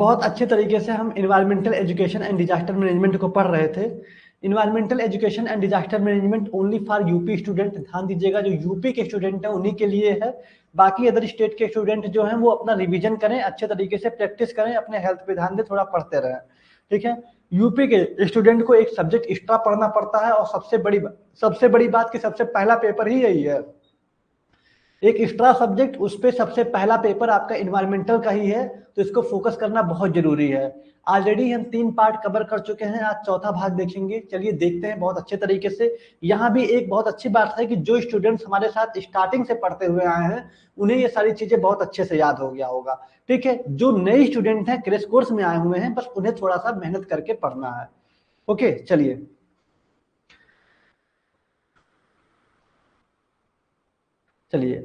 बहुत अच्छे तरीके से हम environmental education and disaster management को पढ़ रहे थे। Environmental education and disaster management only for UP student, ध्यान दीजिएगा, जो यूपी के स्टूडेंट हैं उन्हीं के लिए है। बाकी अदर स्टेट के स्टूडेंट जो हैं वो अपना रिवीजन करें, अच्छे तरीके से प्रैक्टिस करें, अपने हेल्थ पे ध्यान दें, थोड़ा पढ़ते रहें, ठीक है। यूपी के स्टूडेंट को एक सब्जेक्ट एक्स्ट्रा पढ़ना पड़ता है, और सबसे बड़ी बात कि सबसे पहला पेपर ही यही है, एक एक्स्ट्रा सब्जेक्ट, उस पे सबसे पहला पेपर आपका इन्वायरमेंटल का ही है, तो इसको फोकस करना बहुत जरूरी है। ऑलरेडी हम 3 पार्ट कवर कर चुके हैं, आज चौथा भाग देखेंगे। चलिए देखते हैं बहुत अच्छे तरीके से। यहाँ भी एक बहुत अच्छी बात है कि जो स्टूडेंट्स हमारे साथ स्टार्टिंग से पढ़ते हुए आए हैं उन्हें ये सारी चीजें बहुत अच्छे से याद हो गया होगा, ठीक है। जो नए स्टूडेंट हैं, क्रैश कोर्स में आए हुए हैं, बस उन्हें थोड़ा सा मेहनत करके पढ़ना है। ओके, चलिए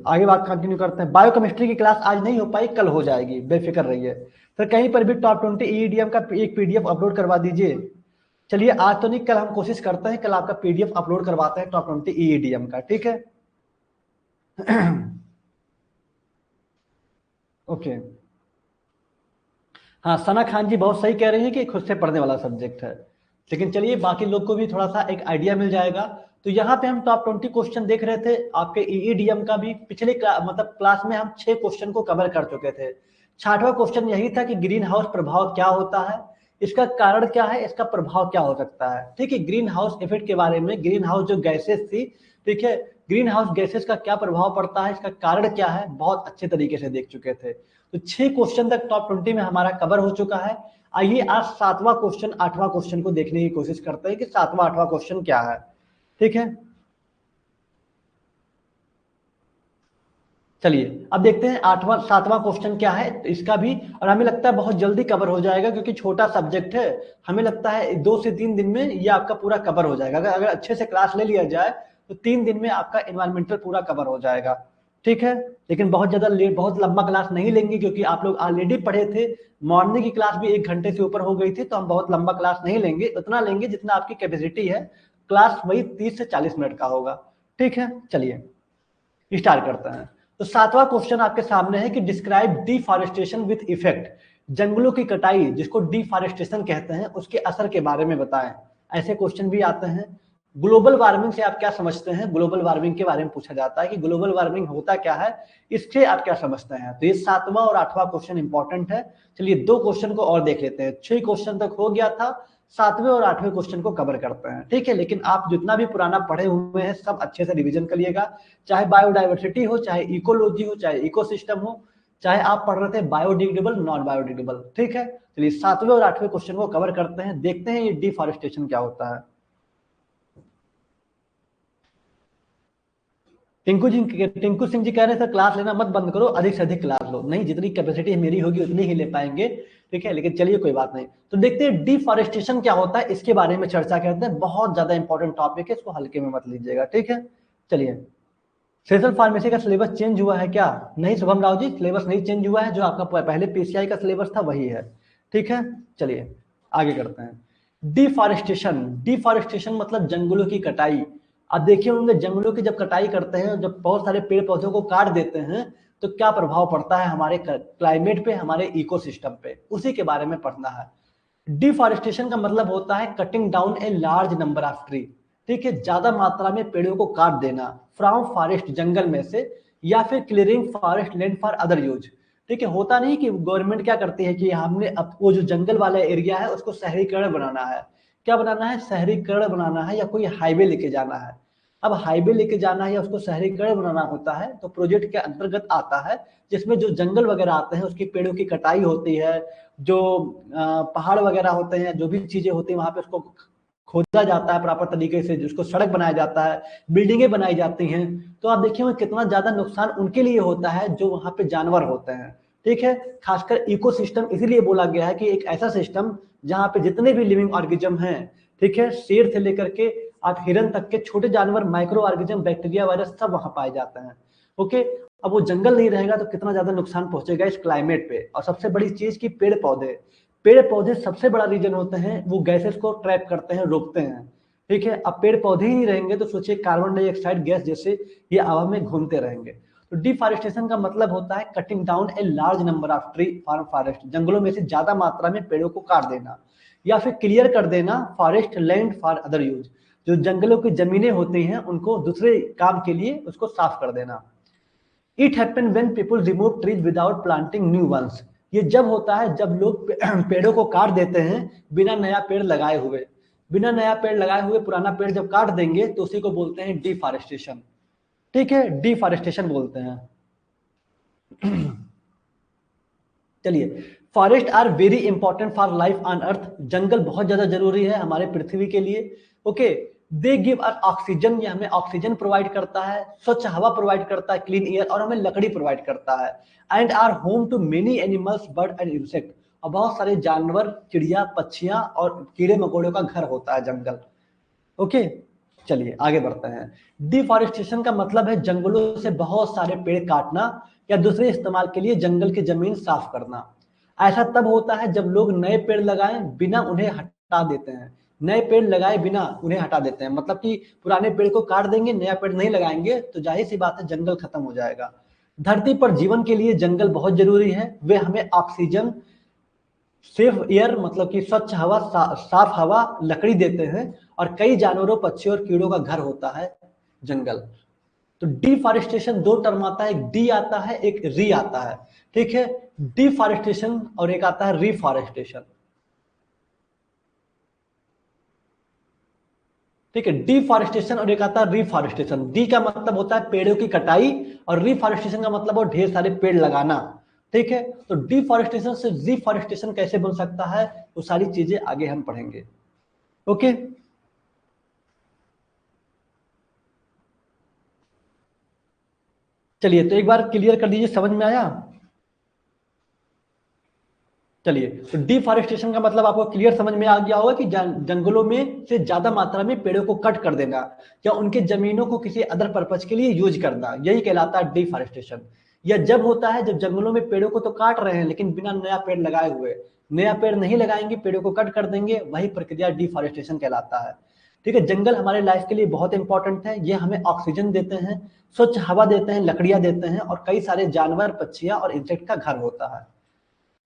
आगे बात कंटिन्यू करते हैं। बायोकेमिस्ट्री की क्लास आज नहीं हो पाई, कल हो जाएगी, बेफिक्र रहिए। फिर कहीं पर भी टॉप 20 ईईडीएम का एक पीडीएफ अपलोड करवा दीजिए। चलिए आज तो नहीं, कल हम कोशिश करते हैं, कल आपका पीडीएफ अपलोड करवाते हैं टॉप 20 ईईडीएम का, ठीक है। ओके, हाँ, सना खान जी बहुत सही कह रही हैं कि खुद से पढ़ने वाला सब्जेक्ट है, लेकिन चलिए बाकी लोग को भी थोड़ा सा एक आइडिया मिल जाएगा। तो यहाँ पे हम टॉप 20 क्वेश्चन देख रहे थे, आपके ईईडीएम का भी पिछले मतलब क्लास में हम 6 क्वेश्चन को कवर कर चुके थे। 6वां क्वेश्चन यही था कि ग्रीन हाउस प्रभाव क्या होता है, इसका कारण क्या है, इसका प्रभाव क्या हो सकता है, ठीक है। ग्रीन हाउस इफेक्ट के बारे में, ग्रीन हाउस जो गैसेस थी, ठीक है, ग्रीन हाउस गैसेस का क्या प्रभाव पड़ता है, इसका कारण क्या है, बहुत अच्छे तरीके से देख चुके थे। तो 6 क्वेश्चन तक टॉप 20 में हमारा कवर हो चुका है। आइए आज 7वां क्वेश्चन 8वां क्वेश्चन को देखने की कोशिश करते हैं कि 7वां 8वां क्वेश्चन क्या है, ठीक है। चलिए अब देखते हैं 8वां 7वां क्वेश्चन क्या है, तो इसका भी, और हमें लगता है बहुत जल्दी कवर हो जाएगा क्योंकि छोटा सब्जेक्ट है। हमें लगता है 2 से 3 दिन में ये आपका पूरा कवर हो जाएगा, अगर अच्छे से क्लास ले लिया जाए तो 3 दिन में आपका इन्वायरमेंटल पूरा कवर हो जाएगा, ठीक है। लेकिन बहुत ज्यादा लेट, बहुत लंबा क्लास नहीं लेंगे क्योंकि आप लोग ऑलरेडी पढ़े थे। मॉर्निंग की क्लास भी 1 घंटे से ऊपर हो गई थी, तो हम बहुत लंबा क्लास नहीं लेंगे, उतना लेंगे जितना आपकी कैपेसिटी है। क्लास वही 30 से 40 मिनट का होगा, ठीक है। चलिए स्टार्ट करते हैं। तो 7वां क्वेश्चन आपके सामने है कि डिस्क्राइब डिफॉरेस्टेशन विथ इफेक्ट, जंगलों की कटाई जिसको डिफॉरेस्टेशन कहते हैं उसके असर के बारे में बताएं। ऐसे क्वेश्चन भी आते हैं। ग्लोबल वार्मिंग से आप क्या समझते हैं, ग्लोबल वार्मिंग के बारे में पूछा जाता है कि ग्लोबल वार्मिंग होता क्या है, इससे आप क्या समझते हैं। तो ये 7वां और 8वां क्वेश्चन इंपॉर्टेंट है। चलिए 2 क्वेश्चन को और देख लेते हैं, 6 क्वेश्चन तक हो गया था, 7वें और 8वें क्वेश्चन को कवर करते हैं, ठीक है। लेकिन आप जितना भी पुराना पढ़े हुए हैं सब अच्छे से रिवीजन करिएगा, चाहे बायोडाइवर्सिटी हो, चाहे इकोलॉजी हो, चाहे इकोसिस्टम हो, चाहे आप पढ़ रहे थे बायोडिग्रेडेबल नॉन बायोडिग्रेडेबल, ठीक है। चलिए 7वें और 8वें क्वेश्चन को कवर करते हैं, देखते हैं ये डिफॉरेस्टेशन क्या होता है। टिंकू सिंह जी कह रहे थे क्लास लेना मत बंद करो, अधिक से अधिक क्लास लो। नहीं, जितनी कैपेसिटी मेरी होगी उतनी ही ले पाएंगे, ठीक है। लेकिन चलिए कोई बात नहीं, तो देखते हैं डिफॉरेस्टेशन क्या होता है, इसके बारे में चर्चा करते हैं। बहुत ज्यादा इंपॉर्टेंट टॉपिक है, इसको हल्के में मत लीजिएगा, ठीक है। चलिए, सेशनल फार्मेसी का सिलेबस चेंज हुआ है क्या? नहीं शुभम राव जी, सिलेबस नहीं चेंज हुआ है, जो आपका पहले पीसीआई का सिलेबस था वही है, ठीक है। चलिए आगे करते हैं। डिफॉरेस्टेशन, डिफॉरेस्टेशन मतलब जंगलों की कटाई। अब देखिए होंगे, जंगलों की जब कटाई करते हैं, जब बहुत सारे पेड़ पौधों को काट देते हैं, तो क्या प्रभाव पड़ता है हमारे क्लाइमेट पे, हमारे इकोसिस्टम पे, उसी के बारे में पढ़ना है। डिफॉरेस्टेशन का मतलब होता है cutting down a large number of tree, ठीक है, ज्यादा मात्रा में पेड़ों को काट देना, फ्रॉम फॉरेस्ट जंगल में से, या फिर clearing forest land for other use, ठीक है। होता नहीं कि गवर्नमेंट क्या करती है कि हमने अब वो जो जंगल वाला एरिया है उसको शहरीकरण बनाना है, क्या बनाना है, शहरीकरण बनाना है, या कोई हाईवे लेके जाना है। अब हाईवे लेके जाना है या उसको शहरीकरण बनाना होता है तो प्रोजेक्ट के अंतर्गत आता है, जिसमें जो जंगल वगैरह आते हैं उसकी पेड़ों की कटाई होती है, जो पहाड़ वगैरह होते हैं, जो भी चीजें होती हैं वहां पे उसको खोदा जाता है प्रॉपर तरीके से, जिसको सड़क बनाया जाता है, बिल्डिंगें बनाई जाती हैं। तो आप देखिए कितना ज्यादा नुकसान उनके लिए होता है जो वहां पे जानवर होते हैं, ठीक है। खासकर इकोसिस्टम इसीलिए बोला गया है कि एक ऐसा सिस्टम जहां पे जितने भी लिविंग ऑर्गेनिज्म हैं, ठीक है, शेर से लेकर के आप हिरन तक के छोटे जानवर, माइक्रो ऑर्गेनिज्म, बैक्टीरिया, वायरस सब वहां पाए जाते हैं, ओके। अब वो जंगल नहीं रहेगा तो कितना ज्यादा नुकसान पहुंचेगा इस क्लाइमेट पे। और सबसे बड़ी चीज की पेड़ पौधे, पेड़ पौधे सबसे बड़ा रीजन होते हैं, वो गैसेस को ट्रैप करते हैं, रोकते हैं, ठीक है। अब पेड़ पौधे ही नहीं रहेंगे तो सोचिए कार्बन डाइऑक्साइड गैस जैसे ये हवा में घूमते रहेंगे। तो तो डिफॉरेस्टेशन का मतलब होता है cutting down a large number of tree for forest, जंगलों में से ज्यादा मात्रा में पेड़ों को काट देना या फिर क्लियर कर देना forest land for other use, जो जंगलों की जमीनें होती हैं उनको दूसरे काम के लिए उसको साफ कर देना। It happen when people remove trees without planting new ones, ये जब होता है जब लोग पेड़ों को काट देते हैं बिना नया पेड़ लगाए हुए, बिना नया पेड़ लगाए हुए पुराना पेड़ जब काट देंगे तो उसी को बोलते हैं डिफॉरेस्टेशन। ठीक है, डिफॉरेस्टेशन बोलते हैं। चलिए, forest are very important for life on earth, जंगल बहुत ज्यादा जरूरी है हमारे पृथ्वी के लिए। Okay, they give us oxygen, ये हमें ऑक्सीजन प्रोवाइड करता है, स्वच्छ हवा प्रोवाइड करता है, क्लीन एयर, और हमें लकड़ी प्रोवाइड करता है। And are home to many animals, bird and insect, और बहुत सारे जानवर, चिड़िया, पक्षियां और कीड़े मकोड़ों का घर होता है जंगल। ओके, चलिए आगे बढ़ते हैं। डिफॉरेस्टेशन का मतलब है जंगलों से बहुत सारे पेड़ काटना या दूसरे इस्तेमाल के लिए जंगल की जमीन साफ करना। ऐसा तब होता है जब लोग नए पेड़ लगाएं बिना उन्हें हटा देते हैं, नए पेड़ लगाए बिना उन्हें हटा देते हैं, मतलब कि पुराने पेड़ को काट देंगे, नया पेड़ नहीं लगाएंगे तो जाहिर सी बात है जंगल खत्म हो जाएगा। धरती पर जीवन के लिए जंगल बहुत जरूरी है, वे हमें ऑक्सीजन, सेफ एयर मतलब कि स्वच्छ हवा, साफ हवा, लकड़ी देते हैं, और कई जानवरों, पक्षियों और कीड़ों का घर होता है जंगल। तो डिफॉरेस्टेशन दो टर्म आता है, एक डी आता है, एक री आता है। ठीक है, डिफॉरेस्टेशन और एक आता है रिफॉरेस्टेशन। ठीक है, डिफॉरेस्टेशन और एक आता है रिफॉरेस्टेशन। डी का मतलब होता है पेड़ों की कटाई और रिफॉरेस्टेशन का मतलब है ढेर सारे पेड़ लगाना। ठीक है, तो डिफॉरेस्टेशन से रिफॉरेस्टेशन कैसे बन सकता है वो सारी चीजें आगे हम पढ़ेंगे। ओके, चलिए तो एक बार क्लियर कर दीजिए, समझ में आया? चलिए, तो डिफॉरेस्टेशन का मतलब आपको क्लियर समझ में आ गया होगा कि जंगलों में से ज्यादा मात्रा में पेड़ों को कट कर देना या उनके जमीनों को किसी अदर पर्पज के लिए यूज करना, यही कहलाता है डिफॉरेस्टेशन। या जब होता है जब जंगलों में पेड़ों को तो काट रहे हैं लेकिन बिना नया पेड़ लगाए हुए, नया पेड़ नहीं लगाएंगे, पेड़ों को कट कर देंगे, वही प्रक्रिया डिफॉरेस्टेशन कहलाता है। ठीक है, जंगल हमारे लाइफ के लिए बहुत इंपॉर्टेंट है, ये हमें ऑक्सीजन देते हैं, स्वच्छ हवा देते हैं, लकड़ियां देते हैं, और कई सारे जानवर, पक्षियां और इंसेक्ट का घर होता है।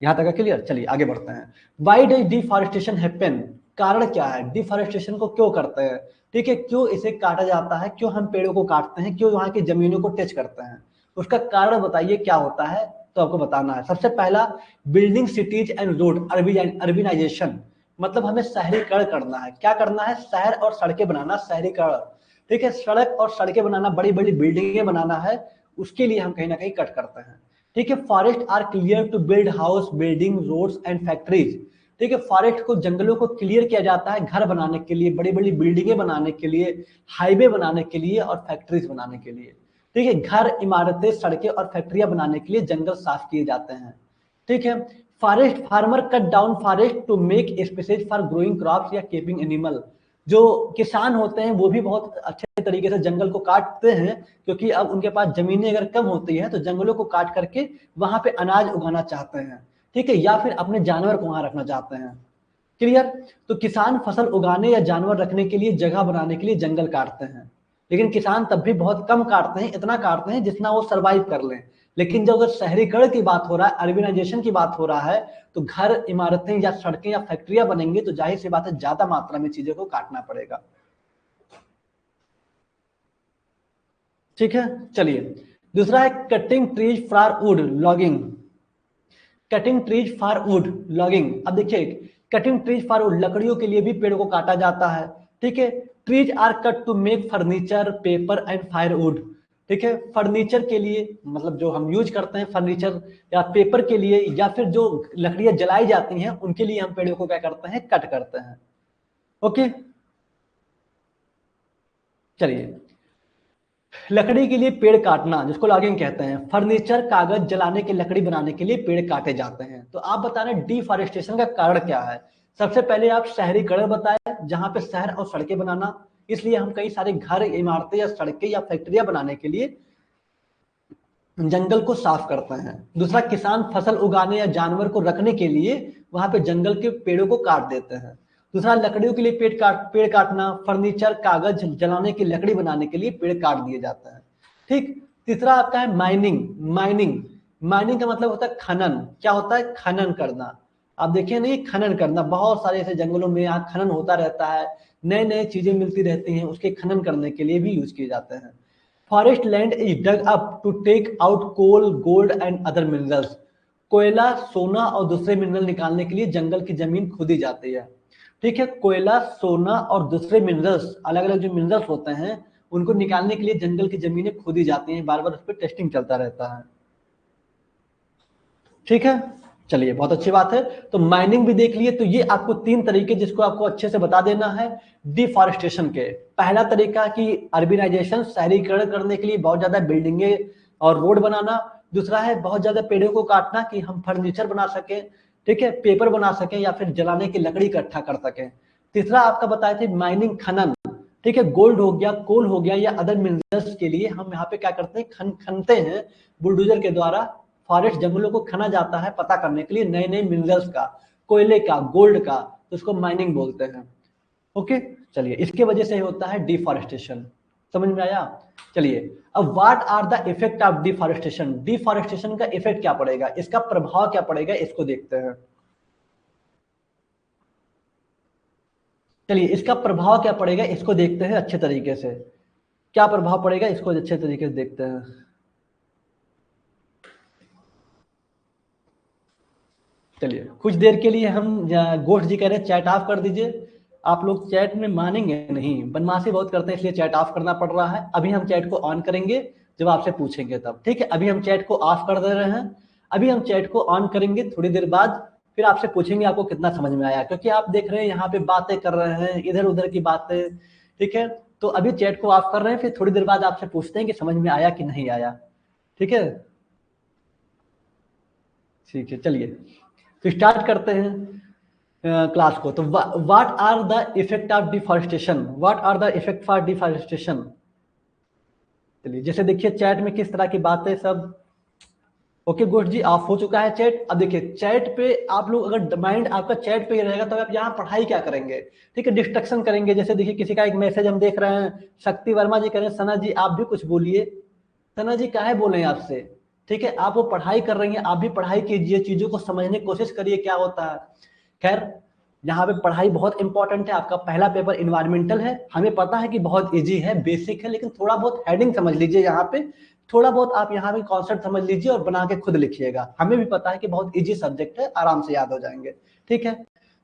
यहां तक क्लियर? चलिए आगे बढ़ते हैं। वाई डज डिफॉरेस्टेशन हैपन, कारण क्या है, डिफॉरेस्टेशन को क्यों करते हैं? ठीक है, क्यों इसे काटा जाता है, क्यों हम पेड़ों को काटते हैं, क्यों वहां की जमीनों को टच करते हैं, उसका कारण बताइए क्या होता है, तो आपको बताना है। सबसे पहला, building cities and road, urbanisation, मतलब हमें शहरीकरण करना है। क्या करना है? शहर और सड़कें बनाना, शहरीकरण। ठीक है, सड़क और सड़कें बनाना, बड़ी बड़ी बिल्डिंगें बनाना है, उसके लिए हम कहीं ना कहीं कट करते हैं। ठीक है, forest are clear to build house, building, roads and factories. ठीक है, फॉरेस्ट को, जंगलों को क्लियर किया जाता है घर बनाने के लिए, बड़ी बड़ी बिल्डिंगें बनाने के लिए, हाईवे बनाने के लिए और फैक्ट्रीज बनाने के लिए। ठीक है, घर, इमारतें, सड़कें और फैक्ट्रियां बनाने के लिए जंगल साफ किए जाते हैं। ठीक है, forest farmer cut down forest to make spaces for growing crops या कीपिंग एनिमल, जो किसान होते हैं वो भी बहुत अच्छे तरीके से जंगल को काटते हैं, क्योंकि अब उनके पास जमीनें अगर कम होती हैं तो जंगलों को काट करके वहां पे अनाज उगाना चाहते हैं। ठीक है, या फिर अपने जानवर को वहां रखना चाहते हैं। क्लियर? तो किसान फसल उगाने या जानवर रखने के लिए, जगह बनाने के लिए जंगल काटते हैं, लेकिन किसान तब भी बहुत कम काटते हैं, इतना काटते हैं जितना वो सरवाइव कर लें। लेकिन जब अगर शहरीकरण की बात हो रहा है, अर्बनाइजेशन की बात हो रहा है, तो घर, इमारतें या सड़कें या फैक्ट्रियां बनेंगी तो जाहिर सी बात है ज्यादा मात्रा में चीजों को काटना पड़ेगा। ठीक है, चलिए दूसरा है cutting trees for would logging. Cutting trees for would logging, अब देखिए, कटिंग ट्रीज फॉर वुड, लकड़ियों के लिए भी पेड़ को काटा जाता है। ठीक है, trees are cut to make furniture, paper and fire wood. ठीक है, फर्नीचर के लिए, मतलब जो हम यूज करते हैं फर्नीचर या पेपर के लिए, या फिर जो लकड़ियां जलाई जाती हैं उनके लिए हम पेड़ों को क्या करते हैं, कट करते हैं। ओके, चलिए, लकड़ी के लिए पेड़ काटना जिसको लॉगिंग कहते हैं, फर्नीचर, कागज जलाने के, लकड़ी बनाने के लिए पेड़ काटे जाते हैं। तो आप बता रहे डिफॉरेस्टेशन का कारण क्या है? सबसे पहले आप शहरीकरण बताए, जहां पे शहर और सड़कें बनाना, इसलिए हम कई सारे घर, इमारतें या सड़कें या फैक्ट्रियां बनाने के लिए जंगल को साफ करते हैं। दूसरा, किसान फसल उगाने या जानवर को रखने के लिए वहां पे जंगल के पेड़ों को काट देते हैं। दूसरा, लकड़ियों के लिए पेड़ काटना, फर्नीचर, कागज जलाने की, लकड़ी बनाने के लिए पेड़ काट दिए जाते हैं। ठीक, तीसरा आपका है माइनिंग। माइनिंग माइनिंग का मतलब होता है खनन। क्या होता है? खनन करना। आप देखिए नहीं, खनन करना, बहुत सारे ऐसे जंगलों में यहाँ खनन होता रहता है, नए नए चीजें मिलती रहती हैं, उसके खनन करने के लिए भी यूज किए जाते हैं। Forest land is dug up to take out coal, gold and other minerals. कोयला, सोना और दूसरे मिनरल निकालने के लिए जंगल की जमीन खोदी जाती है। ठीक है, कोयला, सोना और दूसरे मिनरल्स, अलग अलग जो मिनरल्स होते हैं उनको निकालने के लिए जंगल की जमीनें खोदी जाती हैं, बार बार उस पर टेस्टिंग चलता रहता है। ठीक है, चलिए बहुत अच्छी बात है। तो माइनिंग भी देख लिए। तो ये आपको तीन तरीके जिसको आपको अच्छे से बता देना है डिफॉरेस्टेशन के। पहला तरीका कि अर्बनाइजेशन, शहरीकरण करने के लिए बहुत ज्यादा बिल्डिंगे और रोड बनाना। दूसरा है बहुत ज्यादा पेड़ों को काटना कि हम फर्नीचर बना सकें, ठीक है, पेपर बना सकें या फिर जलाने की लकड़ी इकट्ठा कर सकें। तीसरा आपका बताए थे माइनिंग, खनन। ठीक है, गोल्ड हो गया, कोल हो गया या अदर मिनरल्स के लिए हम यहाँ पे क्या करते हैं, खनते हैं बुलडोजर के द्वारा। फॉरेस्ट जंगलों को खना जाता है पता करने के लिए नए नए मिनरल्स का, कोयले का, गोल्ड का, तो उसको माइनिंग बोलते हैं। ओके, चलिए इसके वजह से होता है डिफॉरेस्टेशन। समझ में आया? चलिए अब what are the effect of deforestation. Deforestation का इफेक्ट क्या पड़ेगा, इसका प्रभाव क्या पड़ेगा, इसको देखते हैं। चलिए इसका प्रभाव क्या पड़ेगा इसको देखते हैं अच्छे तरीके से। क्या प्रभाव पड़ेगा इसको अच्छे तरीके से देखते हैं। चलिए कुछ देर के लिए हम गोष्ठ जी कह रहे हैं चैट ऑफ कर दीजिए। आप लोग चैट में मानेंगे नहीं, बदमाशी बहुत करते हैं इसलिए चैट ऑफ करना पड़ रहा है। अभी हम चैट को ऑन करेंगे जब आपसे पूछेंगे तब। ठीक है, अभी हम चैट को ऑफ कर दे रहे हैं। अभी हम चैट को ऑन करेंगे थोड़ी देर बाद, फिर आपसे पूछेंगे आपको कितना समझ में आया, क्योंकि आप देख रहे हैं यहाँ पे बातें कर रहे हैं इधर उधर की बातें। ठीक है, तो अभी चैट को ऑफ कर रहे हैं, फिर थोड़ी देर बाद आपसे पूछते हैं कि समझ में आया कि नहीं आया। ठीक है, ठीक है, चलिए तो स्टार्ट करते हैं क्लास को। तो what are the effect of deforestation, what are the effect for deforestation. चलिए जैसे देखिए चैट में किस तरह की बातें सब। ओके गोष्ठ जी, ऑफ हो चुका है चैट। अब देखिए चैट पे आप लोग अगर माइंड आपका चैट पे ही रहेगा तो आप यहाँ पढ़ाई क्या करेंगे। ठीक है, डिस्ट्रक्शन करेंगे। जैसे देखिए किसी का एक मैसेज हम देख रहे हैं, शक्ति वर्मा जी कह रहे हैं सना जी आप भी कुछ बोलिए। सना जी काहे बोले आपसे। ठीक है, आप वो पढ़ाई कर रही हैं, आप भी पढ़ाई कीजिए, चीजों को समझने की कोशिश करिए क्या होता है। खैर, यहाँ पे पढ़ाई बहुत इंपॉर्टेंट है। आपका पहला पेपर इन्वायरमेंटल है, हमें पता है कि बहुत इजी है, बेसिक है, लेकिन थोड़ा बहुत हेडिंग समझ लीजिए यहाँ पे। थोड़ा बहुत आप यहाँ पे कॉन्सेप्ट समझ लीजिए और बना के खुद लिखिएगा। हमें भी पता है कि बहुत इजी सब्जेक्ट है, आराम से याद हो जाएंगे। ठीक है,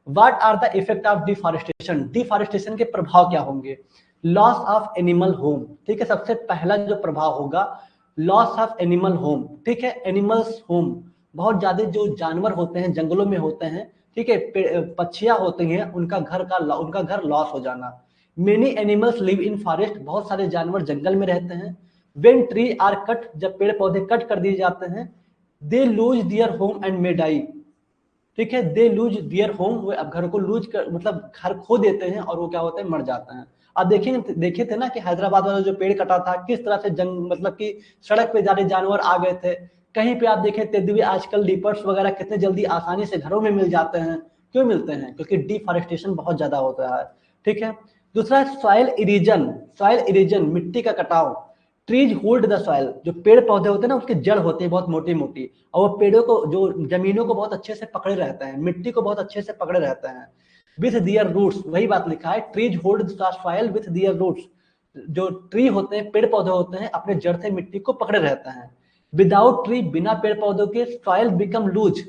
what are the effect of deforestation. Deforestation के प्रभाव क्या होंगे। Loss of animal home. ठीक है, सबसे पहला जो प्रभाव होगा लॉस ऑफ एनिमल होम। ठीक है, एनिमल्स होम, बहुत ज्यादा जो जानवर होते हैं जंगलों में होते हैं, ठीक है, पक्षियां होती हैं, उनका घर लॉस हो जाना। Many animals live in forest, बहुत सारे जानवर जंगल में रहते हैं। वेन ट्री आर कट, जब पेड़ पौधे कट कर दिए जाते हैं, they lose their home and may die. ठीक है, दे लूज दियर होम, वो अब घर को लूज कर मतलब घर खो देते हैं और वो क्या होते हैं, मर जाते हैं। आप देखे थे ना कि हैदराबाद वाला जो पेड़ कटा था किस तरह से जंग मतलब कि सड़क पे जाने जानवर आ गए थे। कहीं पे आप देखें तेंदुए आजकल लीपर्स वगैरह कितने जल्दी आसानी से घरों में मिल जाते हैं। क्यों मिलते हैं, क्योंकि डिफॉरेस्टेशन बहुत ज्यादा होता है। ठीक है, दूसरा है सॉइल इरिजन। सॉइल इरिजन, मिट्टी का कटाव। ट्रीज होल्ड द सॉइल, जो पेड़ पौधे होते हैं ना उसकी जड़ होती है बहुत मोटी मोटी, और वो पेड़ों को जो जमीनों को बहुत अच्छे से पकड़े रहते हैं, मिट्टी को बहुत अच्छे से पकड़े रहते हैं विथ दियर रूट्स। वही बात लिखा है, trees hold the soil with their roots. जो ट्री होते हैं, पेड़ पौधे होते हैं, अपने जड़ से मिट्टी को पकड़े रहते हैं। विदाउट ट्री, बिना पेड़ पौधों के, सॉइल बिकम लूज।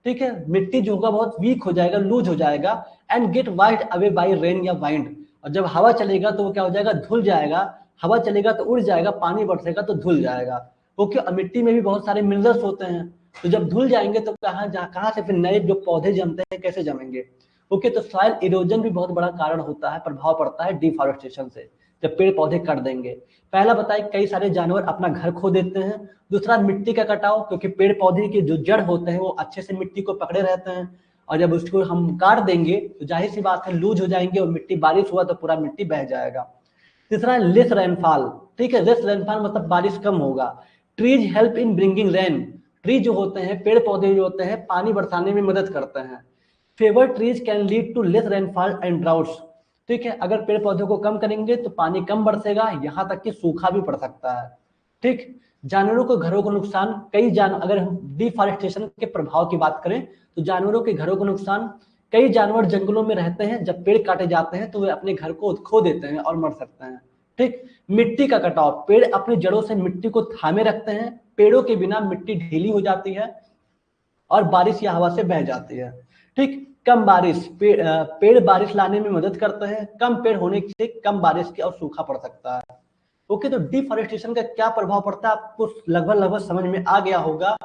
ठीक है, मिट्टी जो होगा बहुत वीक हो जाएगा, लूज हो जाएगा। And get wiped away by rain या वाइंड, और जब हवा चलेगा तो वो क्या हो जाएगा, धुल जाएगा। हवा चलेगा तो उड़ जाएगा, पानी बरसेगा तो धुल जाएगा। ओके, मिट्टी में भी बहुत सारे मिनरल्स होते हैं, तो जब धुल जाएंगे तो कहाँ से फिर नए जो पौधे जमते हैं, कैसे जमेंगे। ओके, तो सॉइल इरोजन भी बहुत बड़ा कारण होता है, प्रभाव पड़ता है डिफॉरेस्टेशन से, जब पेड़ पौधे काट देंगे। पहला बताए कई सारे जानवर अपना घर खो देते हैं। दूसरा मिट्टी का कटाव, क्योंकि पेड़ पौधे के जो जड़ होते हैं वो अच्छे से मिट्टी को पकड़े रहते हैं, और जब उसको हम काट देंगे तो जाहिर सी बात है लूज हो जाएंगे, और मिट्टी बारिश हुआ तो पूरा मिट्टी बह जाएगा। तीसरा है लेस रेनफॉल। ठीक है, लेस रेनफॉल मतलब बारिश कम होगा। Trees help in bringing rain, tree जो होते हैं, पेड़ पौधे जो होते हैं, पानी बरसाने में मदद करते हैं। Fewer trees can lead to less rainfall and droughts. ठीक है, अगर पेड़ पौधों को कम करेंगे तो पानी कम बरसेगा, यहाँ तक कि सूखा भी पड़ सकता है। ठीक, जानवरों को घरों को नुकसान, अगर हम डिफॉरेस्टेशन के प्रभाव की बात करें तो जानवरों के घरों को नुकसान, कई जानवर जंगलों में रहते हैं, जब पेड़ काटे जाते हैं तो वे अपने घर को खो देते हैं और मर सकते हैं। ठीक। मिट्टी का कटाव, पेड़ अपनी जड़ों से मिट्टी को थामे रखते हैं, पेड़ों के बिना मिट्टी ढीली हो जाती है और बारिश या हवा से बह जाती है। ठीक। कम बारिश, पेड़ बारिश लाने में मदद करते हैं, कम पेड़ होने से कम बारिश की और सूखा पड़ सकता है। ओके, तो डिफॉरेस्टेशन का क्या प्रभाव पड़ता है आपको लगभग समझ में आ गया होगा।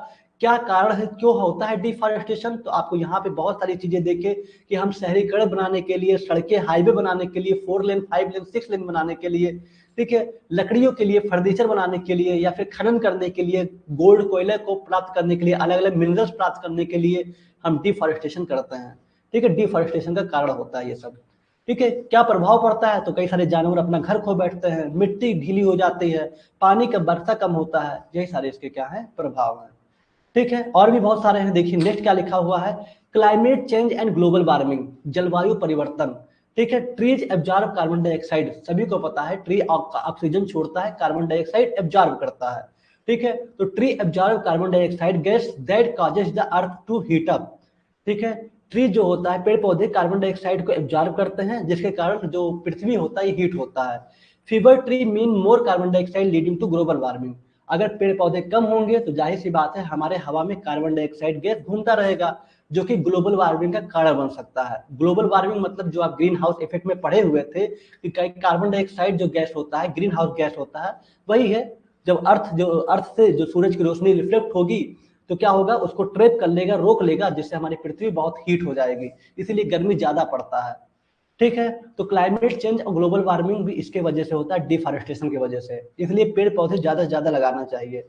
क्या कारण है, क्यों होता है डिफॉरेस्टेशन, तो आपको यहाँ पे बहुत सारी चीजें देखे कि हम शहरीकरण बनाने के लिए, सड़कें हाईवे बनाने के लिए, 4 लेन 5 लेन 6 लेन बनाने के लिए, ठीक है, लकड़ियों के लिए, फर्नीचर बनाने के लिए, या फिर खनन करने के लिए, गोल्ड कोयले को प्राप्त करने के लिए, अलग अलग मिनरल्स प्राप्त करने के लिए हम डिफॉरेस्टेशन करते हैं। ठीक है, डिफॉरेस्टेशन का कारण होता है ये सब। ठीक है, क्या प्रभाव पड़ता है, तो कई सारे जानवर अपना घर खो बैठते हैं, मिट्टी ढीली हो जाती है, पानी का वर्षा कम होता है, यही सारे इसके क्या है प्रभाव है। ठीक है, और भी बहुत सारे हैं। देखिए नेक्स्ट क्या लिखा हुआ है, climate change and global warming, जलवायु परिवर्तन। ठीक है, ट्रीज एब्जॉर्ब कार्बन डाइऑक्साइड, सभी को पता है ट्री ऑक्सीजन छोड़ता है, कार्बन डाइऑक्साइड एब्जॉर्ब करता है। ठीक है, तो tree absorb carbon dioxide gas that causes the earth to heat up. ठीक है, ट्री जो होता है, पेड़ पौधे कार्बन डाइऑक्साइड को एब्जॉर्ब करते हैं, जिसके कारण जो पृथ्वी होता है हीट होता है। Fewer tree mean more carbon dioxide leading to global warming, अगर पेड़ पौधे कम होंगे तो जाहिर सी बात है हमारे हवा में कार्बन डाइऑक्साइड गैस घूमता रहेगा, जो कि ग्लोबल वार्मिंग का कारण बन सकता है। ग्लोबल वार्मिंग मतलब जो आप ग्रीन हाउस इफेक्ट में पढ़े हुए थे कि कार्बन डाइऑक्साइड जो गैस होता है, ग्रीन हाउस गैस होता है, वही है जब अर्थ से जो सूरज की रोशनी रिफ्लेक्ट होगी तो क्या होगा, उसको ट्रैप कर लेगा, रोक लेगा, जिससे हमारी पृथ्वी बहुत हीट हो जाएगी, इसीलिए गर्मी ज्यादा पड़ता है। ठीक है, तो क्लाइमेट चेंज और ग्लोबल वार्मिंग भी इसके वजह से होता है, डिफॉरेस्टेशन की वजह से, इसलिए पेड़ पौधे ज्यादा से ज्यादा लगाना चाहिए।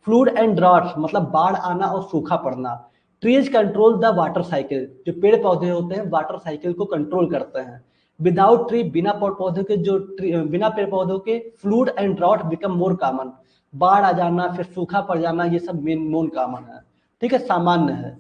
फ्लूड एंड ड्रॉट मतलब बाढ़ आना और सूखा पड़ना। Trees control the water cycle, जो पेड़ पौधे होते हैं वाटर साइकिल को कंट्रोल करते हैं। विदाउट ट्री, बिना पेड़ पौधों के बिना पेड़ पौधों के flood and drought become more common, बाढ़ आ जाना, फिर सूखा पड़ जाना, ये सब मेन मोन कॉमन है। ठीक है, सामान्य है।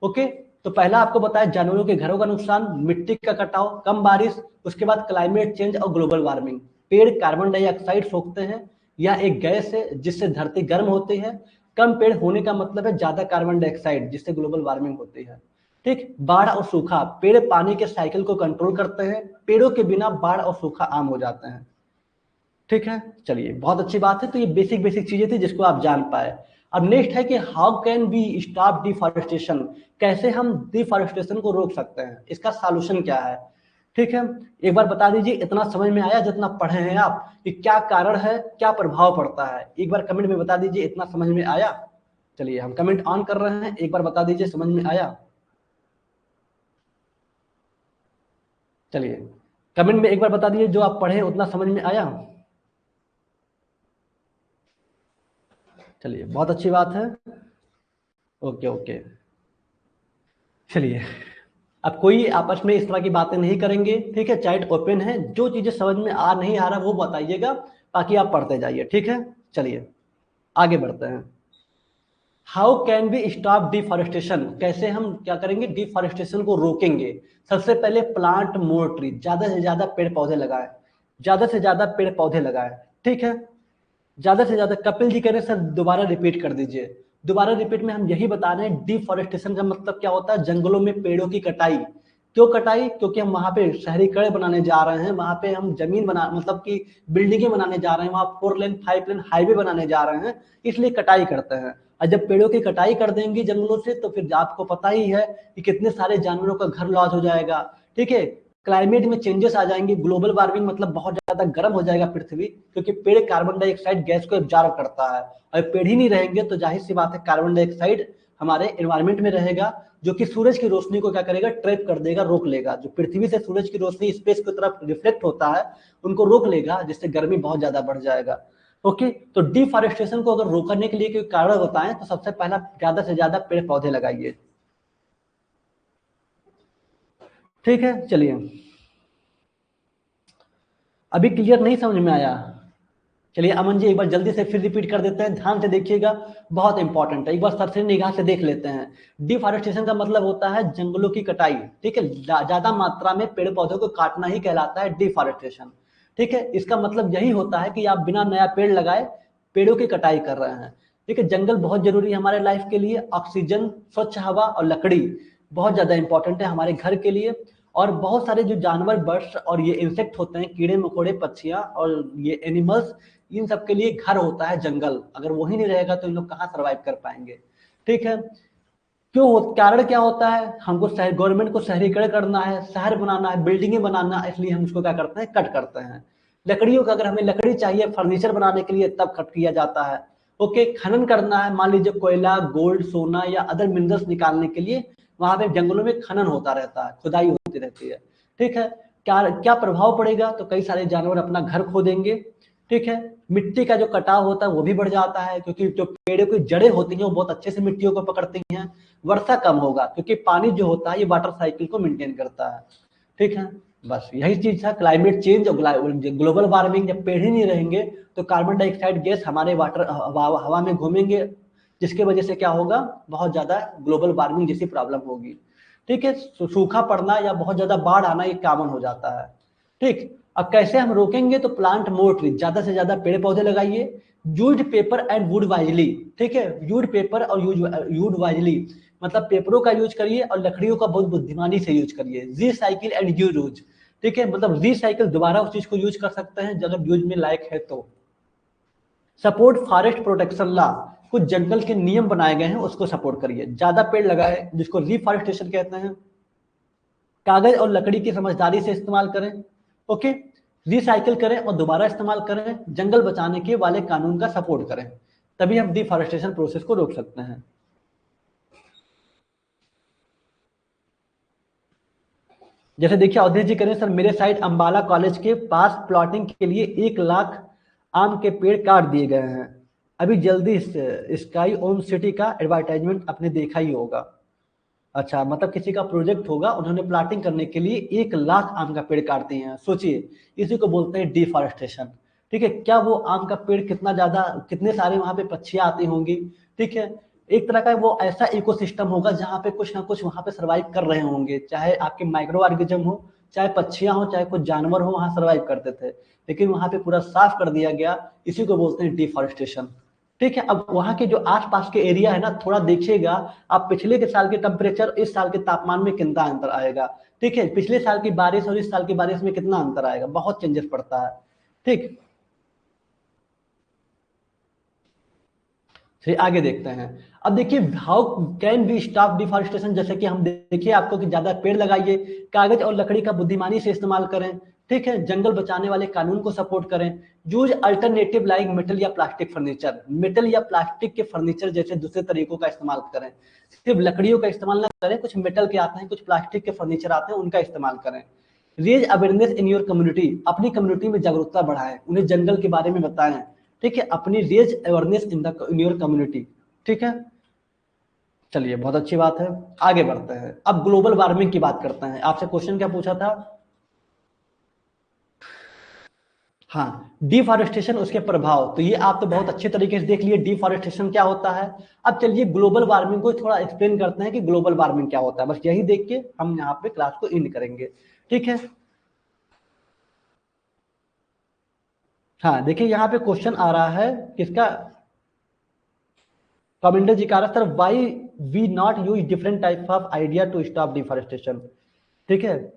ओके, तो पहला आपको बताया जानवरों के घरों का नुकसान, मिट्टी का कटाव, कम बारिश, उसके बाद क्लाइमेट चेंज और ग्लोबल वार्मिंग। पेड़ कार्बन डाइऑक्साइड सोखते हैं, या एक गैस है जिससे धरती गर्म होती है। कम पेड़ होने का मतलब है ज्यादा कार्बन डाइऑक्साइड, जिससे ग्लोबल वार्मिंग होती है। ठीक, बाढ़ और सूखा, पेड़ पानी के साइकिल को कंट्रोल करते हैं, पेड़ों के बिना बाढ़ और सूखा आम हो जाते हैं। ठीक है, चलिए बहुत अच्छी बात है। तो ये बेसिक बेसिक चीजें थी जिसको आप जान पाए। अब नेक्स्ट है कि how can be stop deforestation, कैसे हम डिफॉरेस्टेशन को रोक सकते हैं, इसका सॉल्यूशन क्या है। ठीक है, एक बार बता दीजिए इतना समझ में आया जितना पढ़े हैं आप, कि क्या कारण है, क्या प्रभाव पड़ता है, एक बार कमेंट में बता दीजिए इतना समझ में आया। चलिए हम कमेंट ऑन कर रहे हैं, एक बार बता दीजिए समझ में आया। चलिए कमेंट में एक बार बता दीजिए जो आप पढ़े उतना समझ में आया। चलिए बहुत अच्छी बात है। ओके ओके, चलिए अब कोई आपस में इस तरह की बातें नहीं करेंगे। ठीक है, चैट ओपन है, जो चीजें समझ में आ नहीं आ रहा वो बताइएगा, बाकी आप पढ़ते जाइए। ठीक है, चलिए आगे बढ़ते हैं। How can be stop deforestation, कैसे हम क्या करेंगे, डिफॉरेस्टेशन को रोकेंगे। सबसे पहले प्लांट मोर ट्री, ज्यादा से ज्यादा पेड़ पौधे लगाएं, ज्यादा से ज्यादा पेड़ पौधे लगाएं। ठीक है, ज्यादा से ज्यादा, कपिल जी कह रहे हैं सर दोबारा रिपीट कर दीजिए। दोबारा रिपीट में हम यही बता रहे हैं, डिफॉरेस्टेशन का मतलब क्या होता है, जंगलों में पेड़ों की कटाई। क्यों कटाई, क्योंकि हम वहां पे शहरीकरण बनाने जा रहे हैं, वहां पे हम जमीन बना मतलब कि बिल्डिंगें बनाने जा रहे हैं, वहां 4 लेन 5 लेन हाईवे बनाने जा रहे हैं, इसलिए कटाई करते हैं। और जब पेड़ों की कटाई कर देंगे जंगलों से, तो फिर आपको पता ही है कि कितने सारे जानवरों का घर लॉस हो जाएगा। ठीक है, क्लाइमेट में चेंजेस आ जाएंगे, ग्लोबल वार्मिंग मतलब बहुत ज्यादा गर्म हो जाएगा पृथ्वी, क्योंकि पेड़ कार्बन डाइऑक्साइड गैस को एब्जॉर्ब करता है, और पेड़ ही नहीं रहेंगे तो जाहिर सी बात है कार्बन डाइऑक्साइड हमारे एनवायरमेंट में रहेगा, जो कि सूरज की रोशनी को क्या करेगा, ट्रैप कर देगा, रोक लेगा। जो पृथ्वी से सूरज की रोशनी स्पेस की तरफ रिफ्लेक्ट होता है, उनको रोक लेगा, जिससे गर्मी बहुत ज्यादा बढ़ जाएगा। ओके, तो डिफॉरेस्टेशन को अगर रोकने के लिए कोई कारण बताएं तो सबसे पहला ज्यादा से ज्यादा पेड़ पौधे लगाइए। ठीक है, चलिए अभी क्लियर नहीं समझ में आया। चलिए अमन जी एक बार जल्दी से फिर रिपीट कर देते हैं, ध्यान से देखिएगा, बहुत इंपॉर्टेंट है, एक बार सरसरी निगाह से देख लेते हैं। डिफॉरेस्टेशन का मतलब होता है जंगलों की कटाई। ठीक है, ज्यादा मात्रा में पेड़ पौधों को काटना ही कहलाता है डिफॉरेस्टेशन। ठीक है, इसका मतलब यही होता है कि आप बिना नया पेड़ लगाए पेड़ों की कटाई कर रहे हैं। ठीक है, जंगल बहुत जरूरी है हमारे लाइफ के लिए, ऑक्सीजन, स्वच्छ हवा और लकड़ी बहुत ज्यादा इंपॉर्टेंट है हमारे घर के लिए। और बहुत सारे जो जानवर, बर्ड्स और ये इंसेक्ट होते हैं, कीड़े मकोड़े, पक्षियां और ये एनिमल्स, इन सब के लिए घर होता है जंगल। अगर वही नहीं रहेगा तो इन लोग कहाँ सर्वाइव कर पाएंगे। ठीक है, कारण क्या होता है, हमको शहर, गवर्नमेंट को शहरीकरण करना है, शहर बनाना है, बिल्डिंगें बनाना है, इसलिए हम उसको क्या करते हैं, कट करते हैं। लकड़ियों का, अगर हमें लकड़ी चाहिए फर्नीचर बनाने के लिए तब कट किया जाता है। ओके, खनन करना है, मान लीजिए कोयला, गोल्ड, सोना या अदर मिनरल्स निकालने के लिए वहां पे जंगलों में खनन होता रहता है, खुदाई होती रहती है। ठीक है, क्या क्या प्रभाव पड़ेगा, तो कई सारे जानवर अपना घर खो देंगे। ठीक है, मिट्टी का जो कटाव होता है वो भी बढ़ जाता है, क्योंकि जो पेड़ों की जड़ें होती हैं वो बहुत अच्छे से मिट्टियों को पकड़ती हैं। वर्षा कम होगा, क्योंकि पानी जो होता है ये वाटर साइकिल को मेंटेन करता है। ठीक है, बस यही चीज था, क्लाइमेट चेंज और ग्लोबल वार्मिंग। जब पेड़ ही नहीं रहेंगे तो कार्बन डाइऑक्साइड गैस हमारे वाटर हवा में घूमेंगे, जिसके वजह से क्या होगा, बहुत ज्यादा ग्लोबल वार्मिंग जैसी प्रॉब्लम होगी। ठीक है, सूखा पड़ना या बहुत ज्यादा बाढ़ आना ये कॉमन हो जाता है। ठीक, अब कैसे हम रोकेंगे, तो प्लांट मोर ट्री, ज्यादा से ज्यादा पेड़ पौधे लगाइए। Use paper and would wisely. ठीक है, यूज पेपर और यूज वाइजली, मतलब पेपरों का यूज करिए और लकड़ियों का बहुत बुद्धिमानी से यूज करिए। Recycle and use. ठीक है, मतलब रीसाइकिल, दोबारा उस चीज को यूज कर सकते हैं अगर यूज में लायक है तो। सपोर्ट फॉरेस्ट प्रोटेक्शन लॉ, कुछ जंगल के नियम बनाए गए हैं उसको सपोर्ट करिए, ज्यादा पेड़ लगाए जिसको रिफॉरेस्टेशन कहते हैं। कागज और लकड़ी की समझदारी से इस्तेमाल करें। ओके, रिसाइकिल करें और दोबारा इस्तेमाल करें, जंगल बचाने के वाले कानून का सपोर्ट करें, तभी हम डिफॉरेस्टेशन प्रोसेस को रोक सकते हैं। जैसे देखिए अवधेश जी करें, सर मेरे साइड अंबाला कॉलेज के पास प्लॉटिंग के लिए 1 लाख आम के पेड़ काट दिए गए हैं। अभी जल्दी स्काई ओम सिटी का एडवर्टाइजमेंट आपने देखा ही होगा। अच्छा, मतलब किसी का प्रोजेक्ट होगा, उन्होंने प्लाटिंग करने के लिए 1 लाख आम का पेड़ काट दिए हैं, सोचिए। इसी को बोलते हैं डिफॉरेस्टेशन। ठीक है, क्या वो आम का पेड़ कितना ज्यादा, कितने सारे वहां पे पक्षियां आती होंगी। ठीक है, एक तरह का वो ऐसा इकोसिस्टम होगा जहाँ पे कुछ ना कुछ वहां पे सर्वाइव कर रहे होंगे, चाहे आपके माइक्रो ऑर्गेनिज्म हो, चाहे पक्षियां हो, चाहे कुछ जानवर हो, वहां सर्वाइव करते थे। लेकिन वहां पे पूरा साफ कर दिया गया, इसी को बोलते हैं डिफॉरेस्टेशन। ठीक है, अब वहां के जो आसपास के एरिया है ना, थोड़ा देखिएगा आप, पिछले के साल के टेम्परेचर इस साल के तापमान में कितना अंतर आएगा। ठीक है, पिछले साल की बारिश और इस साल की बारिश में कितना अंतर आएगा, बहुत चेंजेस पड़ता है। ठीक, फिर आगे देखते हैं। अब देखिए, how can be stop deforestation, जैसे कि हम देखिए आपको कि ज्यादा पेड़ लगाइए, कागज और लकड़ी का बुद्धिमानी से इस्तेमाल करें। ठीक है, जंगल बचाने वाले कानून को सपोर्ट करें। यूज अल्टरनेटिव लाइक मेटल या प्लास्टिक फर्नीचर, मेटल या प्लास्टिक के फर्नीचर जैसे दूसरे तरीकों का इस्तेमाल करें। सिर्फ लकड़ियों का इस्तेमाल ना करें, कुछ मेटल के आते हैं, कुछ प्लास्टिक के फर्नीचर आते हैं, उनका इस्तेमाल करें। Raise awareness in your community, अपनी कम्युनिटी में जागरूकता बढ़ाएं, उन्हें जंगल के बारे में बताएं। ठीक है, अपनी raise awareness in your community. ठीक है, चलिए बहुत अच्छी बात है, आगे बढ़ते हैं। अब ग्लोबल वार्मिंग की बात करते हैं। आपसे क्वेश्चन क्या पूछा था, हाँ, डिफॉरेस्टेशन, उसके प्रभाव, तो ये आप तो बहुत अच्छे तरीके से देख लिए डिफॉरेस्टेशन क्या होता है। अब चलिए ग्लोबल वार्मिंग को थोड़ा एक्सप्लेन करते हैं कि ग्लोबल वार्मिंग क्या होता है, बस यही देख के हम यहाँ पे क्लास को एंड करेंगे। ठीक है, हाँ देखिए यहाँ पे क्वेश्चन आ रहा है किसका, कमेंडर जी का आ रहा है, sir why we not use different type of idea to stop deforestation. ठीक है,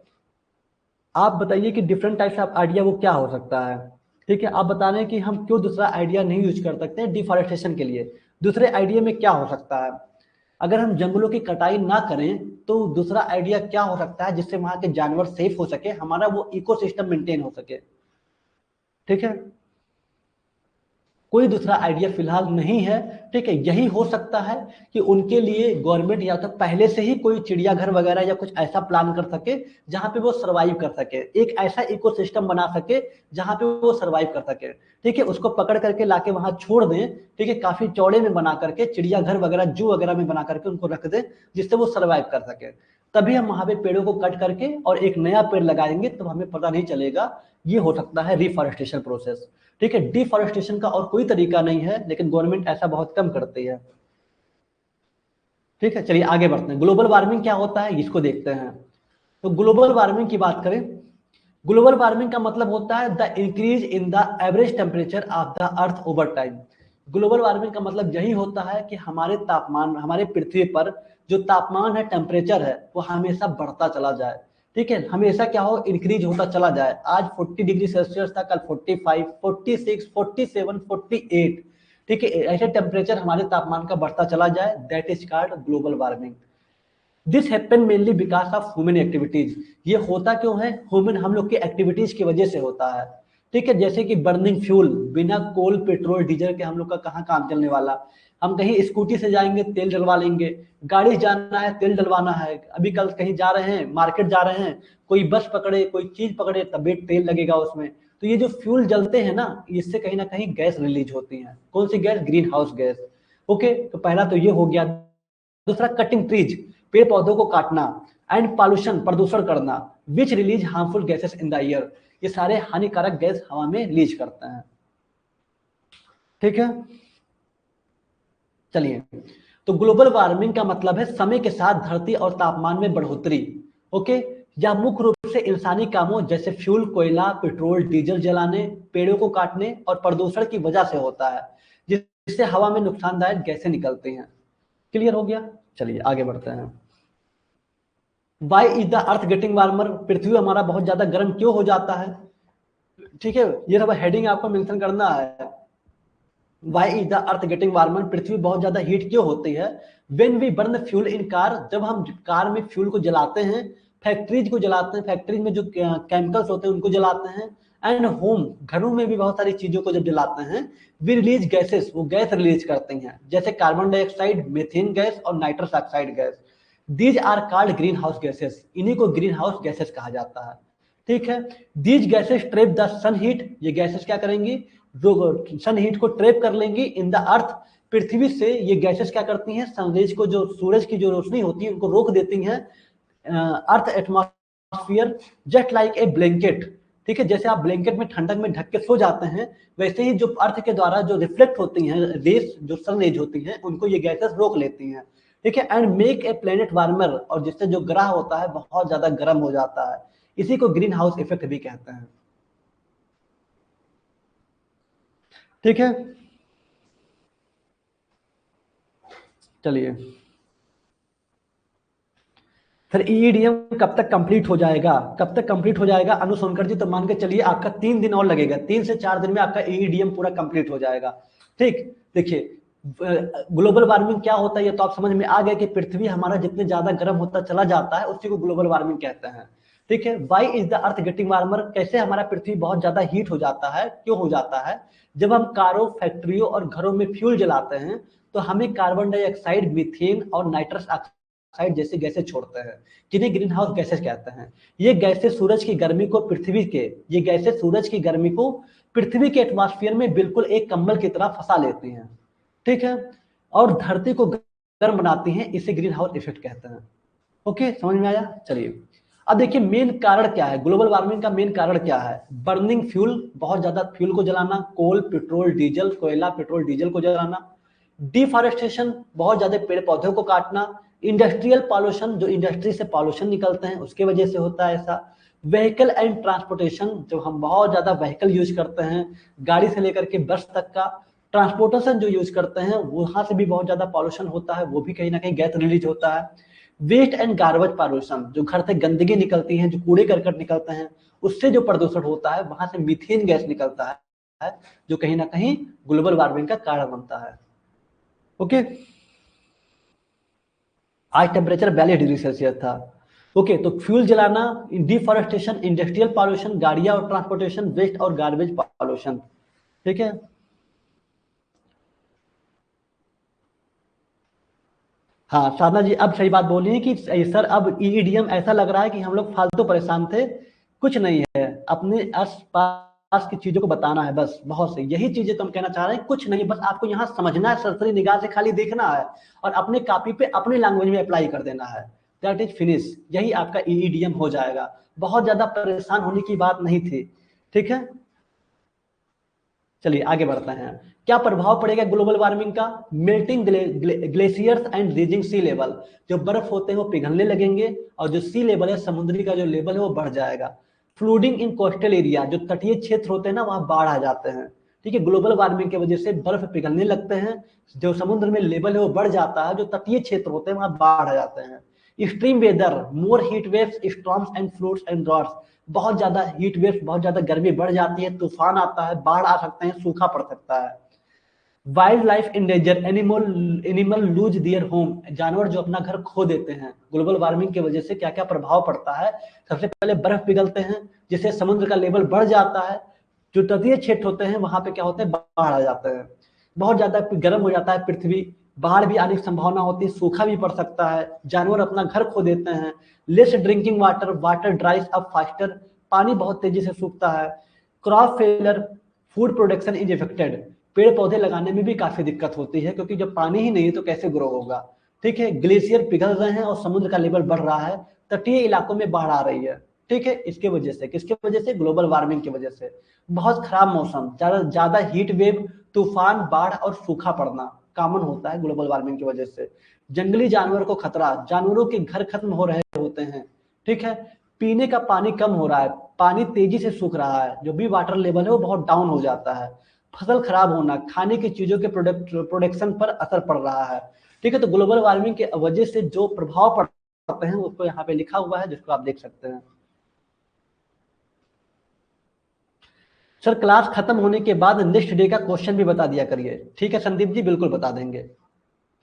आप बताइए कि डिफरेंट टाइप्स ऑफ आइडिया वो क्या हो सकता है। ठीक है, आप बता रहे हैं कि हम क्यों दूसरा आइडिया नहीं यूज कर सकते हैं डिफॉरेस्टेशन के लिए, दूसरे आइडिया में क्या हो सकता है। अगर हम जंगलों की कटाई ना करें तो दूसरा आइडिया क्या हो सकता है जिससे वहां के जानवर सेफ हो सके, हमारा वो इकोसिस्टम मेंटेन हो सके। ठीक है, कोई दूसरा आइडिया फिलहाल नहीं है। ठीक है, यही हो सकता है कि उनके लिए गवर्नमेंट या तो पहले से ही कोई चिड़ियाघर वगैरह या कुछ ऐसा प्लान कर सके जहां पे वो सरवाइव कर सके, एक ऐसा इकोसिस्टम बना सके जहां पे वो सरवाइव कर सके। ठीक है, उसको पकड़ करके लाके वहां छोड़ दें। ठीक है, काफी चौड़े में बना करके, चिड़ियाघर वगैरह, जू वगैरह में बना करके उनको रख दें, जिससे वो सरवाइव कर सके। तभी हम वहां पे पेड़ों को कट करके और एक नया पेड़ लगाएंगे, तो हमें पता नहीं चलेगा। ये हो सकता है रिफॉरेस्टेशन प्रोसेस। ठीक है, डिफॉरेस्टेशन का और कोई तरीका नहीं है, लेकिन गवर्नमेंट ऐसा बहुत कम करती है। ठीक है, चलिए आगे बढ़ते हैं। ग्लोबल वार्मिंग क्या होता है इसको देखते हैं। तो ग्लोबल वार्मिंग की बात करें, ग्लोबल वार्मिंग का मतलब होता है the increase in the average temperature of the earth over time. Global warming का मतलब यही होता है कि हमारे तापमान, हमारे पृथ्वी पर जो तापमान है, टेम्परेचर है, वो हमेशा बढ़ता चला जाए। ठीक है, हमेशा क्या हो, इंक्रीज होता चला जाए। आज 40 डिग्री सेल्सियस था, कल 45, 46, 47, 48। ठीक है, ऐसे टेम्परेचर हमारे तापमान का बढ़ता चला जाए, that is called global warming. This happen mainly because of human activities. ये होता क्यों है, ह्यूमन, हम लोग की एक्टिविटीज की वजह से होता है। ठीक है, जैसे कि बर्निंग फ्यूल, बिना कोल पेट्रोल डीजल के हम लोग का कहाँ काम चलने वाला। हम कहीं स्कूटी से जाएंगे, तेल डलवा लेंगे। गाड़ी जाना है, तेल डलवाना है। अभी कल कहीं जा रहे हैं, मार्केट जा रहे हैं, कोई बस पकड़े, कोई चीज पकड़े, तभी तेल लगेगा उसमें। तो ये जो फ्यूल जलते हैं ना, इससे कहीं ना कहीं गैस रिलीज होती है। कौन सी gas, green house gas. Okay, तो पहला तो ये हो गया। दूसरा, कटिंग ट्रीज, पेड़ पौधों को काटना। एंड पॉल्यूशन, प्रदूषण करना, विच release harmful gases in the air. ये सारे हानिकारक गैस हवा में रिलीज करते हैं। ठीक है, चलिए, तो ग्लोबल वार्मिंग का मतलब है समय के साथ धरती और तापमान में बढ़ोतरी। ओके, यह मुख्य रूप से इंसानी कामों जैसे फ्यूल, कोयला, पेट्रोल, डीजल जलाने, पेड़ों को काटने और प्रदूषण की वजह से होता है, जिससे हवा में नुकसानदायक गैसें निकलती हैं। क्लियर हो गया, चलिए आगे बढ़ते हैं। Why is the earth getting warmer, पृथ्वी हमारा बहुत ज्यादा गर्म क्यों हो जाता है। ठीक है, ये सब हेडिंग आपको मेंशन करना है। Why is the earth getting warmer, पृथ्वी बहुत ज्यादा हीट क्यों होती है। When we burn fuel in car, जब हम कार में फ्यूल को जलाते हैं, फैक्ट्रीज को जलाते हैं, फैक्ट्रीज में जो केमिकल्स होते हैं उनको जलाते हैं, एंड होम, घरों में भी बहुत सारी चीजों को जब जलाते हैं, वी रिलीज गैसेस, वो गैस रिलीज करते हैं, जैसे कार्बन डाइऑक्साइड, मीथेन गैस और nitrous oxide gas. These are called green house gases, इन्हीं को ग्रीन हाउस गैसेस कहा जाता है। ठीक है, these gases trap the sun heat, ये गैसेस क्या करेंगी, जो सन हीट को ट्रेप कर लेंगी इन द अर्थ, पृथ्वी से। ये गैसेस क्या करती हैं, सनरेज को, जो सूरज की जो रोशनी होती है, उनको रोक देती हैं earth atmosphere, just like a blanket. ठीक है, जैसे आप ब्लैंकेट में ठंडक में ढक के सो जाते हैं, वैसे ही जो अर्थ के द्वारा जो रिफ्लेक्ट होती हैं रेस, जो सन रेज होती हैं, उनको ये गैसेस रोक लेती हैं। ठीक है, and make a planet warmer, और जिससे जो ग्रह होता है बहुत ज्यादा गर्म हो जाता है। इसी को ग्रीन हाउस इफेक्ट भी कहते हैं। ठीक है, चलिए, फिर ईईडीएम कब तक कंप्लीट हो जाएगा, कब तक कंप्लीट हो जाएगा अनु सोनकर जी, तो मान के चलिए आपका 3 दिन और लगेगा, 3 से 4 दिन में आपका ईईडीएम पूरा कंप्लीट हो जाएगा। ठीक, देखिए, ग्लोबल वार्मिंग क्या होता है ये तो आप समझ में आ गए कि पृथ्वी हमारा जितने ज्यादा गर्म होता चला जाता है, उसी को ग्लोबल वार्मिंग कहते हैं। ठीक है, why is the earth getting warmer, कैसे हमारा पृथ्वी बहुत ज्यादा हीट हो जाता है, क्यों हो जाता है। जब हम कारों, फैक्ट्रियों और घरों में फ्यूल जलाते हैं, तो हमें कार्बन डाइऑक्साइड, मीथेन और नाइट्रस ऑक्साइड जैसे गैसें छोड़ते हैं, जिन्हें ग्रीन हाउस गैसेस कहते हैं। ये गैसें सूरज की गर्मी को पृथ्वी के, ये गैसें सूरज की गर्मी को पृथ्वी के एटमॉस्फेयर में बिल्कुल एक कंबल की तरह फंसा लेती हैं। ठीक है, और धरती को गर्म बनाती हैं, इसे ग्रीन हाउस इफेक्ट कहते हैं। ओके, समझ में आया, चलिए। अब देखिए मेन कारण क्या है, ग्लोबल वार्मिंग का मेन कारण क्या है। बर्निंग फ्यूल, बहुत ज्यादा फ्यूल को जलाना, कोल, पेट्रोल, डीजल, कोयला, पेट्रोल, डीजल को जलाना। डिफॉरेस्टेशन, बहुत ज्यादा पेड़ पौधों को काटना। इंडस्ट्रियल पॉल्यूशन, जो इंडस्ट्री से पॉल्यूशन निकलते हैं उसके वजह से होता है ऐसा। व्हीकल एंड ट्रांसपोर्टेशन, जो हम बहुत ज्यादा व्हीकल यूज करते हैं, गाड़ी से लेकर के बस तक का ट्रांसपोर्टेशन जो यूज करते हैं, वहां से भी बहुत ज्यादा पॉल्यूशन होता है, वो भी कहीं ना कहीं गैस रिलीज होता है। वेस्ट एंड गार्बेज पॉल्यूशन, जो घर से गंदगी निकलती है, जो कूड़े करकट निकलते हैं, उससे जो प्रदूषण होता है, वहां से मीथेन गैस निकलता है, जो कहीं ना कहीं ग्लोबल वार्मिंग का कारण बनता है। ओके, आज टेम्परेचर 42 डिग्री सेल्सियस था। ओके, तो फ्यूल जलाना, डिफॉरेस्टेशन, इंडस्ट्रियल पॉल्यूशन, गाड़ियां और ट्रांसपोर्टेशन, वेस्ट और गार्बेज पॉल्यूशन। ठीक है, हाँ साधना जी, अब सही बात बोली है कि सर अब ईईडीएम ऐसा लग रहा है कि हम लोग फालतू परेशान थे, कुछ नहीं है, अपने आस पास की चीजों को बताना है बस, बहुत सही, यही चीजें तो हम कहना चाह रहे हैं, कुछ नहीं, बस आपको यहाँ समझना है, सरसरी निगाह से खाली देखना है, और अपने कॉपी पे अपनी लैंग्वेज में अप्लाई कर देना है। दैट इज फिनिश, यही आपका ईईडीएम हो जाएगा। बहुत ज्यादा परेशान होने की बात नहीं थी। ठीक है, चलिए आगे बढ़ते हैं। क्या प्रभाव पड़ेगा ग्लोबल वार्मिंग का। Melting glaciers and rising sea level, जो बर्फ होते हैं वो पिघलने लगेंगे, और जो सी लेवल है, समुद्री का जो लेवल है वो बढ़ जाएगा। फ्लूडिंग इन कोस्टल एरिया, जो तटीय क्षेत्र होते हैं ना, वहां बाढ़ आ जाते हैं। ठीक है, ग्लोबल वार्मिंग की वजह से बर्फ पिघलने लगते हैं, जो समुद्र में लेवल है वो बढ़ जाता है, जो तटीय क्षेत्र होते हैं वहां बाढ़ आ जाते हैं। Extreme weather, more heat waves, storms and floods and droughts, बहुत ज्यादा हीट वेव्स, बहुत ज्यादा गर्मी बढ़ जाती है, तूफान आता है, बाढ़ आ सकते हैं, सूखा पड़ सकता है। Wild life in danger, animal lose their home, जानवर जो अपना घर खो देते हैं। ग्लोबल वार्मिंग की वजह से क्या क्या प्रभाव पड़ता है, सबसे पहले बर्फ पिघलते हैं जिससे समुद्र का लेवल बढ़ जाता है, जो तटीय क्षेत्र होते हैं वहां पे क्या होते हैं, बाढ़ आ जाते हैं, बहुत ज्यादा गर्म हो जाता है पृथ्वी, बाढ़ भी आने की संभावना होती है, सूखा भी पड़ सकता है, जानवर अपना घर खो देते हैं। Less drinking water, water ड्राइज up faster, पानी बहुत तेजी से सूखता है। Crop failure, food production is affected, पेड़ पौधे लगाने में भी काफी दिक्कत होती है, क्योंकि जब पानी ही नहीं है तो कैसे ग्रो होगा। ठीक है, ग्लेशियर पिघल रहे हैं और समुद्र का लेवल बढ़ रहा है, तटीय इलाकों में बाढ़ आ रही है। ठीक है, इसके वजह से, किसके वजह से, ग्लोबल वार्मिंग की वजह से। बहुत खराब मौसम, ज्यादा हीट वेव, तूफान, बाढ़ और सूखा पड़ना कॉमन होता है ग्लोबल वार्मिंग की वजह से। जंगली जानवर को खतरा, जानवरों के घर खत्म हो रहे होते हैं। ठीक है, पीने का पानी कम हो रहा है, पानी तेजी से सूख रहा है, जो भी वाटर लेवल है वो बहुत डाउन हो जाता है। फसल खराब होना, खाने की चीजों के प्रोडक्शन पर असर पड़ रहा है। ठीक है, तो ग्लोबल वार्मिंग की वजह से जो प्रभाव पड़ते हैं उसको यहाँ पे लिखा हुआ है, जिसको आप देख सकते हैं। सर क्लास खत्म होने के बाद नेक्स्ट डे का क्वेश्चन भी बता दिया करिए। ठीक है संदीप जी, बिल्कुल बता देंगे।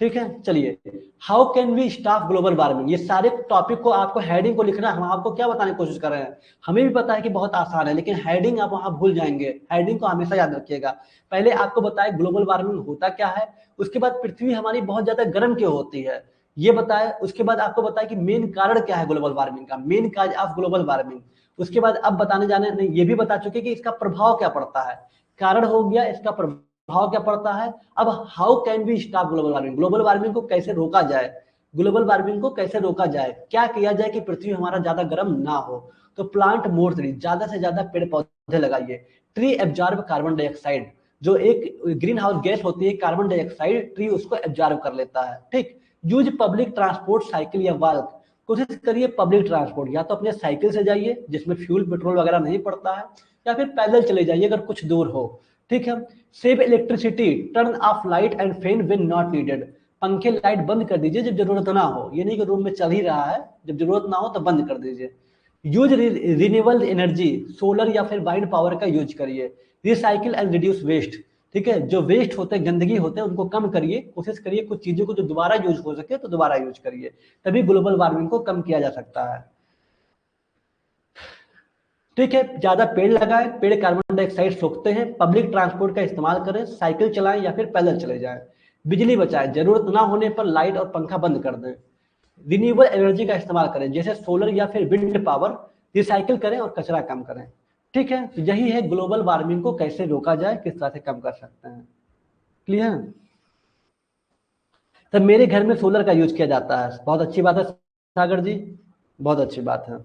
ठीक है, चलिए, how can we stop global warming, ये सारे टॉपिक को आपको हेडिंग को लिखना है। हम आपको क्या बताने की कोशिश कर रहे हैं, हमें भी पता है कि बहुत आसान है, लेकिन हेडिंग आप वहां भूल जाएंगे। हेडिंग को हमेशा याद रखिएगा। पहले आपको बताए ग्लोबल वार्मिंग होता क्या है, उसके बाद पृथ्वी हमारी बहुत ज्यादा गर्म क्यों होती है ये बताए, उसके बाद आपको बताया कि मेन कारण क्या है ग्लोबल वार्मिंग का, main cause of global warming. उसके बाद अब बताने जाने नहीं, ये भी बता चुके कि इसका प्रभाव क्या पड़ता है, कारण हो गया, इसका प्रभाव क्या पड़ता है। अब how can be stop global warming, global warming को कैसे रोका जाए, ग्लोबल वार्मिंग को कैसे रोका जाए, क्या किया जाए कि पृथ्वी हमारा ज्यादा गर्म ना हो। तो प्लांट मोर ट्री, ज्यादा से ज्यादा पेड़ पौधे लगाइए। ट्री एब्जॉर्ब कार्बन डाइऑक्साइड, जो एक ग्रीन हाउस गैस होती है कार्बन डाइऑक्साइड, ट्री उसको एब्जॉर्ब कर लेता है। ठीक, यूज पब्लिक ट्रांसपोर्ट, साइकिल या वॉक, कोशिश करिए पब्लिक ट्रांसपोर्ट, या तो अपने साइकिल से जाइए जिसमें फ्यूल पेट्रोल वगैरह नहीं पड़ता है, या फिर पैदल चले जाइए अगर कुछ दूर हो। ठीक है, save electricity, turn off light and fan when not needed, पंखे लाइट बंद कर दीजिए जब जरूरत ना हो, ये नहीं कि रूम में चल ही रहा है, जब जरूरत ना हो तो बंद कर दीजिए। यूज रिन्यूएबल एनर्जी, सोलर या फिर वाइंड पावर का यूज करिए। रिसाइकिल एंड रिड्यूस वेस्ट, ठीक है, जो वेस्ट होते हैं, गंदगी होते हैं, उनको कम करिए, कोशिश करिए कुछ चीजों को जो दोबारा यूज हो सके तो दोबारा यूज करिए, तभी ग्लोबल वार्मिंग को कम किया जा सकता है। ठीक है, ज्यादा पेड़ लगाएं, पेड़ कार्बन डाइऑक्साइड सोखते हैं, पब्लिक ट्रांसपोर्ट का इस्तेमाल करें, साइकिल चलाएं या फिर पैदल चले जाएं, बिजली बचाएं, जरूरत ना होने पर लाइट और पंखा बंद कर दें, रिन्यूएबल एनर्जी का इस्तेमाल करें जैसे सोलर या फिर विंड पावर, रिसाइकिल करें और कचरा कम करें। ठीक है, तो यही है ग्लोबल वार्मिंग को कैसे रोका जाए, किस तरह से कम कर सकते हैं। क्लियर? तो मेरे घर में सोलर का यूज किया जाता है, बहुत अच्छी बात है सागर जी, बहुत अच्छी बात है।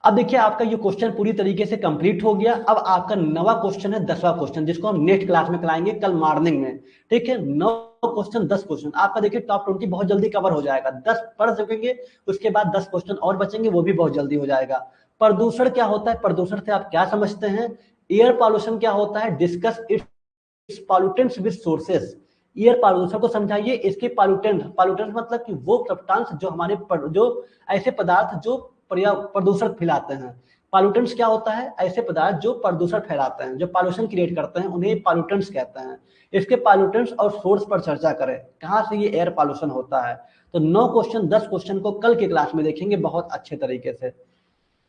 अब देखिए आपका ये क्वेश्चन पूरी तरीके से कंप्लीट हो गया। अब आपका नवा क्वेश्चन है, 10वां क्वेश्चन, जिसको हम नेक्स्ट क्लास में कराएंगे कल मॉर्निंग में। ठीक है, 9 क्वेश्चन 10 क्वेश्चन आपका देखिए टॉप 20 बहुत जल्दी कवर हो जाएगा, 10 पढ़ सकेंगे, उसके बाद 10 क्वेश्चन और बचेंगे, वो भी बहुत जल्दी हो जाएगा। प्रदूषण क्या होता है, प्रदूषण से आप क्या समझते हैं, एयर पॉल्यूशन क्या होता है, discuss it's pollutants with sources, air pollution को समझाइए, इसके पॉल्यूटेंट मतलब कि वो सब्सटेंस जो हमारे जो ऐसे पदार्थ जो प्रदूषण फैलाते हैं। पॉल्यूटेंट्स क्या होता है, ऐसे पदार्थ जो प्रदूषण फैलाते हैं, जो पॉल्यूशन क्रिएट करते हैं, उन्हें पॉल्यूटेंट्स कहते हैं। इसके पॉल्यूटेंट्स और सोर्स पर चर्चा करें, कहां से ये एयर पॉल्यूशन होता है। तो 9 क्वेश्चन 10 क्वेश्चन को कल के क्लास में देखेंगे बहुत अच्छे तरीके से।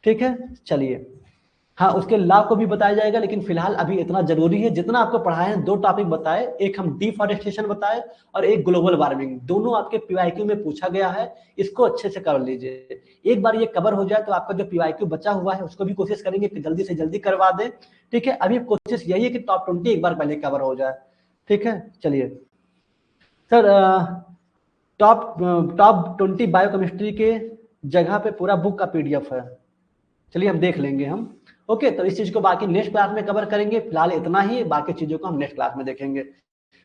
ठीक है, चलिए, हाँ उसके लॉ को भी बताया जाएगा, लेकिन फिलहाल अभी इतना जरूरी है जितना आपको पढ़ाए हैं। 2 टॉपिक बताए, एक हम डिफॉरेस्टेशन बताए और एक ग्लोबल वार्मिंग, दोनों आपके पीवाईक्यू में पूछा गया है, इसको अच्छे से कर लीजिए। एक बार ये कवर हो जाए तो आपका जो पीवाईक्यू बचा हुआ है उसको भी कोशिश करेंगे कि जल्दी से जल्दी करवा दें। ठीक है, अभी कोशिश यही है कि टॉप 20 एक बार पहले कवर हो जाए। ठीक है, चलिए सर, टॉप टॉप 20 बायोकेमिस्ट्री के जगह पे पूरा बुक का पीडीएफ है, चलिए हम देख लेंगे हम। ओके, तो इस चीज को बाकी नेक्स्ट क्लास में कवर करेंगे, फिलहाल इतना ही, बाकी चीजों को हम नेक्स्ट क्लास में देखेंगे।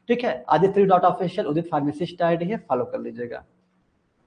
ठीक है, आदित्य डॉट ऑफिशियल उदित फार्मेसिस्ट आईडी है, फॉलो कर लीजिएगा।